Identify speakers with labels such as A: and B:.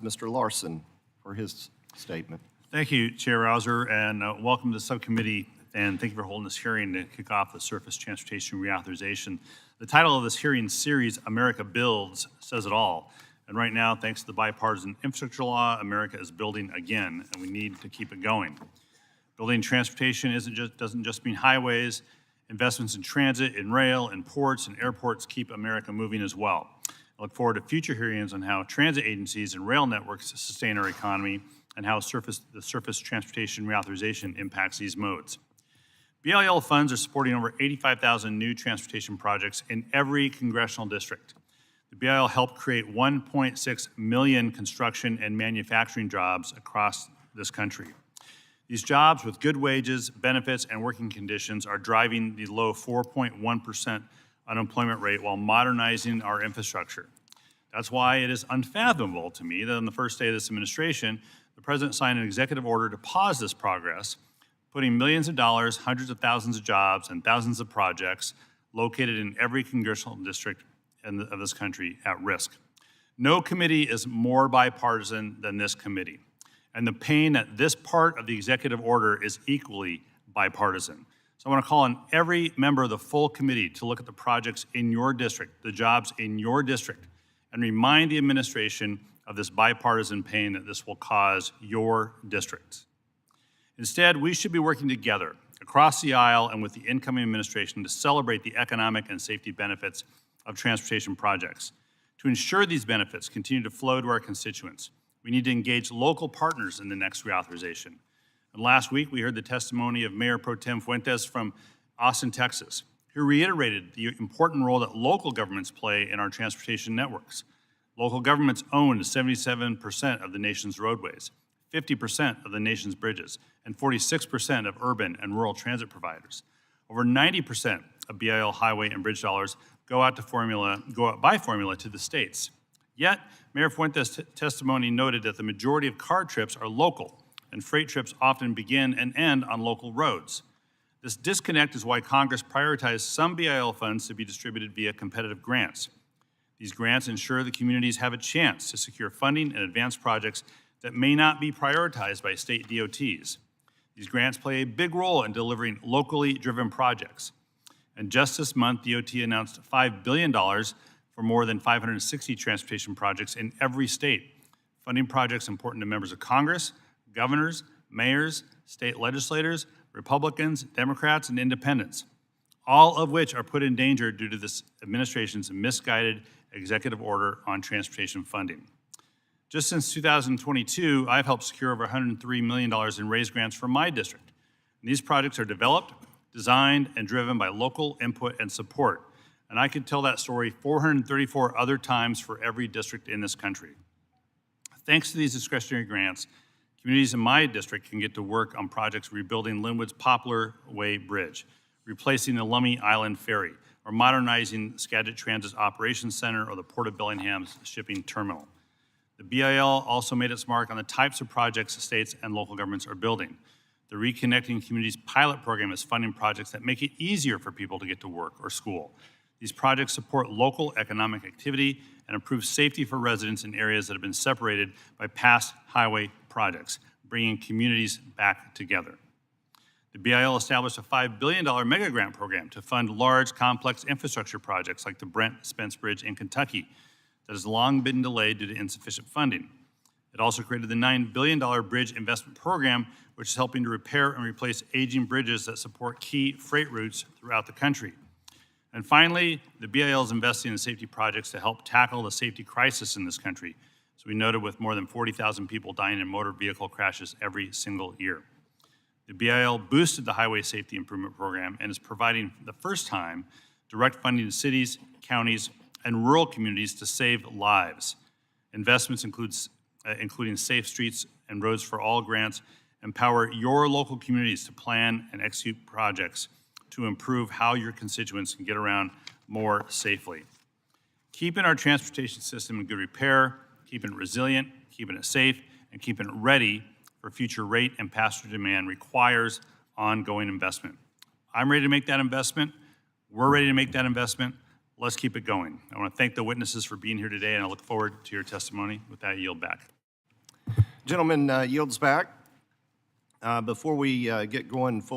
A: Mr. Larsen for his statement.
B: Thank you, Chair Rouser, and welcome to the subcommittee, and thank you for holding this hearing to kick off the Surface Transportation Reauthorization. The title of this hearing series, America Builds, says it all. And right now, thanks to the bipartisan infrastructure law, America is building again, and we need to keep it going. Building transportation doesn't just mean highways. Investments in transit, in rail, in ports, and airports keep America moving as well. I look forward to future hearings on how transit agencies and rail networks sustain our economy and how the Surface Transportation Reauthorization impacts these modes. BIL funds are supporting over 85,000 new transportation projects in every congressional district. The BIL helped create 1.6 million construction and manufacturing jobs across this country. These jobs with good wages, benefits, and working conditions are driving the low 4.1% unemployment rate while modernizing our infrastructure. That's why it is unfathomable to me that on the first day of this administration, the President signed an executive order to pause this progress, putting millions of dollars, hundreds of thousands of jobs, and thousands of projects located in every congressional district of this country at risk. No committee is more bipartisan than this committee, and the pain at this part of the executive order is equally bipartisan. So I want to call on every member of the full committee to look at the projects in your district, the jobs in your district, and remind the administration of this bipartisan pain that this will cause your districts. Instead, we should be working together across the aisle and with the incoming administration to celebrate the economic and safety benefits of transportation projects. To ensure these benefits continue to flow to our constituents, we need to engage local partners in the next reauthorization. And last week, we heard the testimony of Mayor Pro Tem Fuentes from Austin, Texas, who reiterated the important role that local governments play in our transportation networks. Local governments own 77% of the nation's roadways, 50% of the nation's bridges, and 46% of urban and rural transit providers. Over 90% of BIL highway and bridge dollars go out by formula to the states. Yet, Mayor Fuentes' testimony noted that the majority of car trips are local, and freight trips often begin and end on local roads. This disconnect is why Congress prioritized some BIL funds to be distributed via competitive grants. These grants ensure the communities have a chance to secure funding and advance projects that may not be prioritized by state DOTs. These grants play a big role in delivering locally driven projects. And just this month, DOT announced $5 billion for more than 560 transportation projects in every state, funding projects important to members of Congress, governors, mayors, state legislators, Republicans, Democrats, and independents, all of which are put in danger due to this administration's misguided executive order on transportation funding. Just since 2022, I've helped secure over $103 million in raise grants for my district. And these projects are developed, designed, and driven by local input and support. And I could tell that story 434 other times for every district in this country. Thanks to these discretionary grants, communities in my district can get to work on projects rebuilding Linwood's Poplar Way Bridge, replacing the Lummi Island Ferry, or modernizing Skagit Transit's Operations Center or the Port of Bellingham's shipping terminal. The BIL also made its mark on the types of projects states and local governments are building. The Reconnecting Communities pilot program is funding projects that make it easier for people to get to work or school. These projects support local economic activity and improve safety for residents in areas that have been separated by past highway projects, bringing communities back together. The BIL established a $5 billion mega grant program to fund large, complex infrastructure projects like the Brent Spence Bridge in Kentucky that has long been delayed due to insufficient funding. It also created the $9 billion Bridge Investment Program, which is helping to repair and replace aging bridges that support key freight routes throughout the country. And finally, the BIL is investing in safety projects to help tackle the safety crisis in this country, as we noted with more than 40,000 people dying in motor vehicle crashes every single year. The BIL boosted the Highway Safety Improvement Program and is providing, for the first time, direct funding to cities, counties, and rural communities to save lives. Investments including Safe Streets and Roads for All grants empower your local communities to plan and execute projects to improve how your constituents can get around more safely. Keeping our transportation system in good repair, keeping it resilient, keeping it safe, and keeping it ready for future rate and passenger demand requires ongoing investment. I'm ready to make that investment. We're ready to make that investment. Let's keep it going. I want to thank the witnesses for being here today, and I look forward to your testimony. With that, I yield back.
A: Gentleman yields back. Before we get going full